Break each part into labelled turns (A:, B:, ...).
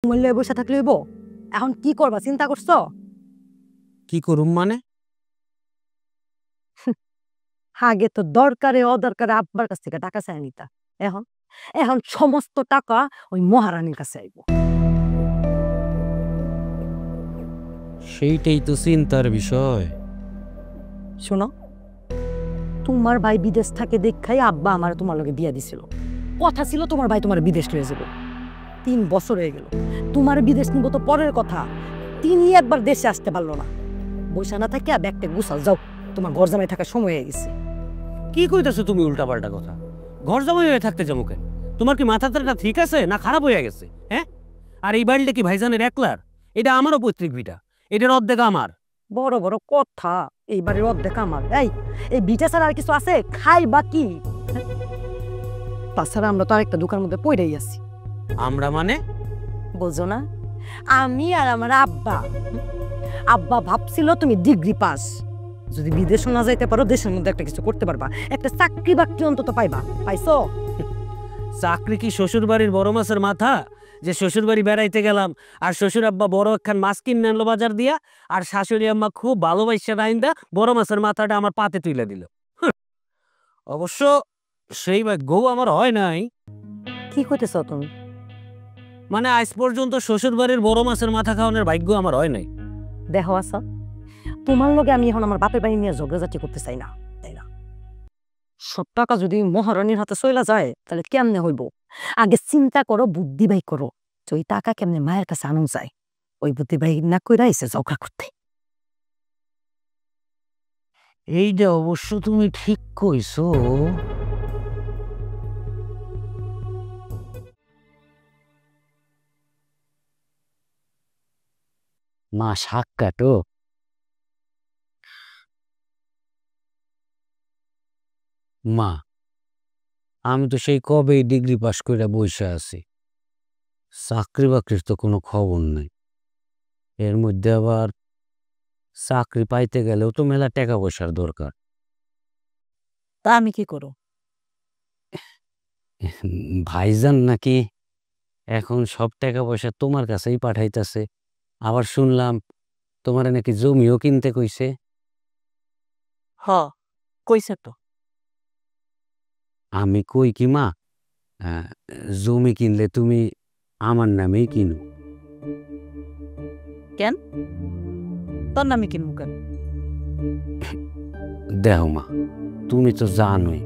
A: মূল্য বসে থাকলে হইব? এখন কি করবা চিন্তা করছো?
B: কি করুম মানে?
A: আগে তো দরকারে অদরকারে আব্বার কাছ থেকে টাকা চাই নিতা। এখন এখন সমস্ত টাকা ওই মহারানীর কাছে আইব।
B: সেইটাই তো চিন্তার বিষয়।
A: শোনো, তোমার ভাই বিদেশ থাকে দেখাই আব্বা আমার তোমার লগে বিয়া দিছিল। কথা ছিল তোমার ভাই তোমার বিদেশ লয়ে যাবে। 3 বছর হয়ে গেল, তোমার বিদেশ নিব তো পরের কথা, তিনি একবার দেশে আসতে পারলো না। বৈশা না থাকে ব্যাগটা গুছাও, যাও, তোমার ঘর জামাই থাকার সময় হয়ে গেছে।
B: কি কইতাছো তুমি উল্টাপাল্টা কথা? ঘর জামাই হয়ে থাকতে যাবো কেন? তোমার কি মাথাটা ঠিক আছে না খারাপ হয়ে গেছে? হ্যাঁ, আর এই বাড়িটা কি ভাইজানের একলার? এটা আমারও পৈতৃক ভিটা, এটার অর্ধেক আমার।
A: বড় বড় কথা, এইবারের অর্ধেক আমার। এই বিটা ছাড়া আর কিছু আছে? খাই বা কি? তাছাড়া আমরা তো আরেকটা দোকানের মধ্যে পড়েই আছি।
B: আমরা মানে?
A: বোঝো না? আমি আর আমার আব্বা। আব্বা ভাবছিল তুমি ডিগ্রি পাস, যদি বিদেশে না যাইতে পারো দেশের মধ্যে একটা কিছু করতে পারবা, একটা চাকরি বাকরি অন্তত পাইবা। পাইছো?
B: চাকরি কি শ্বশুর বাড়ির বড় মাছের মাথা যে শ্বশুর বাড়ি বেড়াইতে গেলাম আর শ্বশুর আব্বা বড় একখান মাছ কিনে আনলো বাজার দিয়া, আর শাশুড়ি আম্মা খুব ভালোবাসা রাইন্দা বড় মাছের মাথাটা আমার পাতে তুলে দিল? অবশ্য সেই ভাগ্য আমার হয় নাই।
A: কি কইতেছ তুমি?
B: মানে আজ পর্যন্ত শ্বশুর বাড়ির বড় মাছের মাথা খাওয়ানোর ভাগ্য আমার হয় নাই।
A: দেখো আসা, তোমার লগে আমি এখন আমার বাপের বাড়ি নিয়ে ঝগড়াঝাটি করতে চাই না, তাই না? সব টাকা যদি মহারানীর হাতে চইলা যায় তাহলে কেমনে হইব? আগে চিন্তা করো, বুদ্ধি বাই করো যে ওই টাকা কেমনে মায়ের কাছে আনো যায়। ওই বুদ্ধি বাই না কইরা এসে ঝগড়া করতে।
B: এইটা অবশ্য তুমি ঠিক কইছো। মা শাক কাটো। মা, আমি তো সেই কবেই ডিগ্রি পাশ করে বসে আছি, চাকরি বাকরির তো কোনো খবর নেই। এর মধ্যে আবার চাকরি পাইতে গেলেও তো মেলা টাকা পয়সার দরকার।
A: তা আমি কি করো?
B: ভাইজান নাকি এখন সব টাকা পয়সা তোমার কাছেই পাঠাইতেছে, আবার শুনলাম তোমার নাকি জমিও কিনতে কইছে।
A: হ, কইছে তো।
B: আমি কই কি মা, আহ, জমি কিনলে তুমি আমার নামেই কিনো।
A: কেন? তোর নামে কিনবো কেন?
B: দেহ মা, তুমি তো জানোই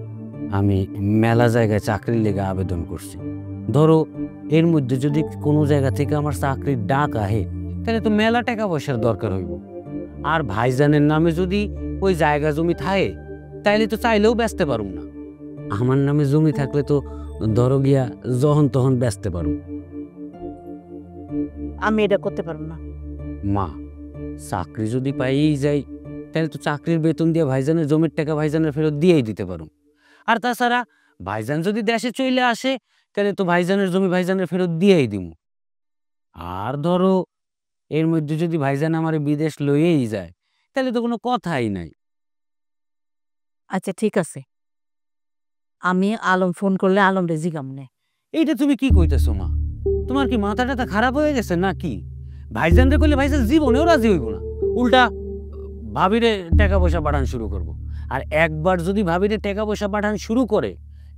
B: আমি মেলা জায়গায় চাকরির লেগে আবেদন করছি। ধরো এর মধ্যে যদি কোনো জায়গা থেকে আমার চাকরির ডাক আহে তাহলে তো মেলা টাকা পয়সার দরকার হইব। আর ভাইজানের নামে যদি ওই জায়গা জমি থাকে তাইলে তো চাইলেও বেচতে পারুম না। আমার নামে জমি থাকলে তো ধরো গিয়া যখন তখন বেচতে পারুম।
A: আমি এটা করতে পারবো না।
B: মা, চাকরি যদি পাইই যাই তাহলে তো চাকরির বেতন দিয়ে ভাইজানের জমির টাকা ভাইজানের ফেরত দিয়েই দিতে পারুম। আর তাছাড়া ভাইজান যদি দেশে চলে আসে তাহলে তো ভাইজানের জমি ভাইজানের ফেরত দিয়েই দিব। আর ধরো এর মধ্যে যদি ভাইজান আমার বিদেশ লইয়েই যায় তাহলে তো কোনো কথাই নাই।
A: আচ্ছা ঠিক আছে, আমি আলম ফোন করলে আলম রে জিগাম নে।
B: এইটা তুমি কি কইতেছো মা? তোমার কি মাথা টাথা খারাপ হয়ে গেছে নাকি? ভাইজান রে কইলে ভাইজান জীবনেও রাজি হইব না, উল্টা ভাবিরে টাকা পয়সা পাঠান শুরু করব। আর একবার যদি ভাবিরে টাকা পয়সা পাঠান শুরু করে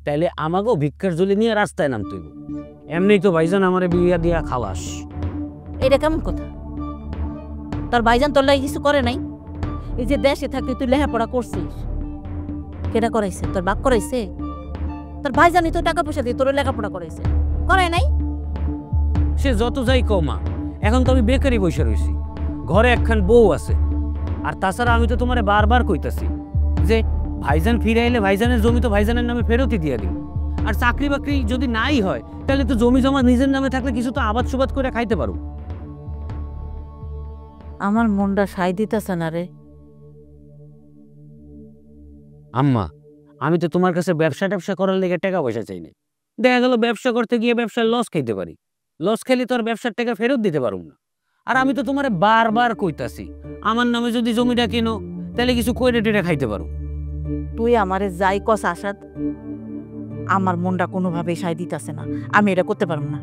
B: তাহলে আমাকেও ভিক্ষার ঝুলি নিয়ে রাস্তায় নামতে হইব। এমনি তো ভাইজান আমারে বিয়া দিয়া খালাস।
C: এটা কেমন কথা? তোর ভাইজান তোর লাগে কিছু করে নাই? এই যে দেশে থাকতে তুই লেখাপড়া করছিস, কেটা করাইছে? তোর বাপ করাইছে? তোর ভাইজানই তো টাকা পয়সা দিয়ে তোর লেখাপড়া করাইছে, করাই নাই?
B: সে যত যাই কমা, এখন তো আমি বেকারি বসে রয়েছি, ঘরে একখান বউ আছে। আর তাছাড়া আমি তো তোমারে বারবার কইতাছি যে ভাইজান ফিরে এলে ভাইজানের জমি তো ভাইজানের নামে ফেরতই দিয়ে দিই। আর চাকরি বাকরি যদি নাই হয় তাহলে তো জমি জমা নিজের নামে থাকলে কিছু তো আবাদ সুবাদ করে খাইতে পারো।
C: আমার মনটা সাই দিতেছে না রে।
B: আম্মা, আমি তো তোমার কাছে ব্যবসা ট্যাবসা করার লেগে টাকা পয়সা চাই না। দেখা গেল ব্যবসা করতে গিয়ে ব্যবসায় লস খাইতে পারি, লস খেলে তো আর ব্যবসার টাকা ফেরত দিতে পারুম না। আর আমি তো তোমারে বারবার কইতাছি আমার নামে যদি জমিটা কিনো তাহলে কিছু কইরে টেরে খাইতে পারো।
C: তুই আমারে যাই কস আসাদ, আমার মনটা কোনোভাবেই সাই দিতেছে না। আমি এটা করতে পারবো না।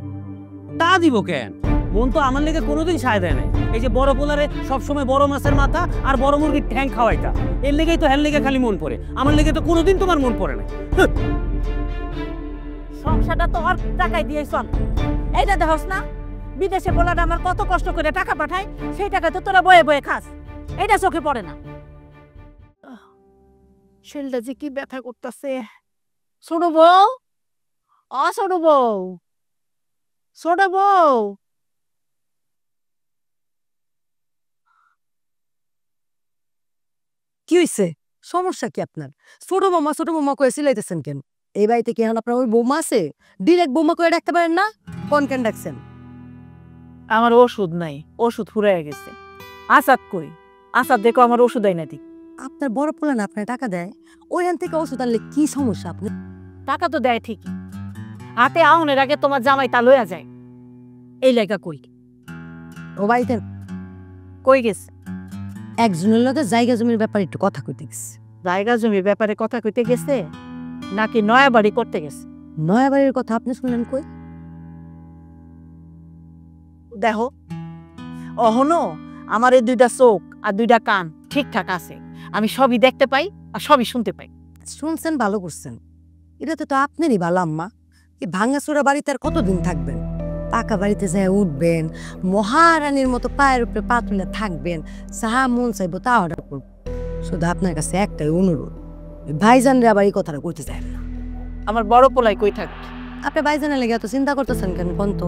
B: তা দিব কেন? মন তো আমার লেগে কোনোদিন সায় দেয় না। এই যে বড় পোলারে সবসময় বড় মাছের মাথা আর বড় মুরগির ঠ্যাং খাওয়াইতা, এর লেগেই তো হের লেগে খালি মন পড়ে, আমার লেগে তো কোনোদিন তোমার মন পড়ে না।
C: সংসারটা তো আর টাকায় দিয়ে চল। এইটা দেখোস না, বিদেশে বলাটা আমার কত কষ্ট করে টাকা পাঠায়, সেই টাকা তো তোরা বয়ে বয়ে খাস। এইটা চোখে পড়ে না। শরীরটা যে কি ব্যথা করতেছে। ছোট বউ, ছোট বউ, ছোট বউ।
A: কি হয়েছে? সমস্যা কি আপনার? ছোট বৌমা কয়ে সিলাইতেছেন কেন? এই বাড়িতে কি এখন আপনার ওই বৌমা আছে? ডিরেক্ট বৌমা কয়ে ডাকতে পারেন না? কোন কেন ডাকছেন?
C: আমার ওষুধ নাই, ওষুধ ফুরাইয়া গেছে। আসাদ কই? আসাদ দেখো আমার ওষুধ আইনা দিক।
A: আপনার বড় পোলা না আপনার টাকা দেয়, ওইখান থেকে ওষুধ আনলে কি সমস্যা আপনি?
C: টাকা তো দেয় ঠিকই, হাতে আউনের আগে তোমার জামাই তা লইয়া যায়। এই লাইকা কই?
A: ও বাড়িতে
C: কই গেছে?
A: একজনের লোকের জায়গা জমির ব্যাপারে একটু কথা কইতে গেছে।
C: জায়গা জমির ব্যাপারে কথা কইতে গেছে নাকি নয়া বাড়ি করতে গেছে?
A: নয়া বাড়ির কথা আপনি শুনলেন কই?
C: দেখো, অহনো আমার এই দুইটা চোখ আর দুইটা কান ঠিকঠাক আছে। আমি সবই দেখতে পাই আর সবই শুনতে পাই।
A: শুনছেন, ভালো করছেন। এটাতে তো আপনারই ভালো আম্মা। এই ভাঙাচোরা বাড়িতে আর কতদিন থাকবেন? পাকা বাড়িতে যায় উঠবেন, মহারানীর মতো পায়ের উপরে পা তুলে থাকবেন, যাহা মন চাইবো তা অর্ডার করব। শুধু আপনার কাছে একটাই অনুরোধ, ভাইজানরে আবার এই কথাটা কইতে চায় না।
C: আমার বড় পোলাই কই থাকে?
A: আপনি ভাইজানের লেগে এত চিন্তা করতেছেন কেন কন্ত?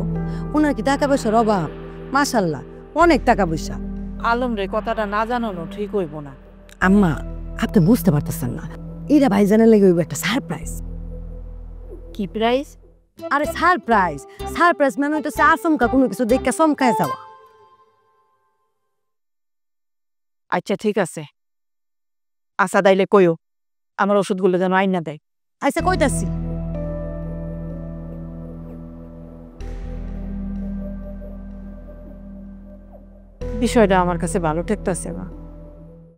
A: ওনার কি টাকা পয়সার অভাব? মাশাল্লাহ, অনেক টাকা পয়সা।
C: আলম রে কথাটা না জানানো ঠিক হইব না।
A: আম্মা, আপনি বুঝতে পারতেছেন না, এরা ভাইজানের লেগে হইব একটা সারপ্রাইজ।
C: কি প্রাইস?
A: আরে সারপ্রাইজ, সারপ্রাইজ মানে হইতেছে আচমকা কোনো কিছু দেখে চমকায় যাওয়া।
C: আচ্ছা ঠিক আছে, আশা দাইলে কইও আমার ওষুধগুলো যেন আইনা দেয়।
A: আচ্ছা কইতাছি।
C: বিষয়টা আমার কাছে ভালো ঠেকতেছে না।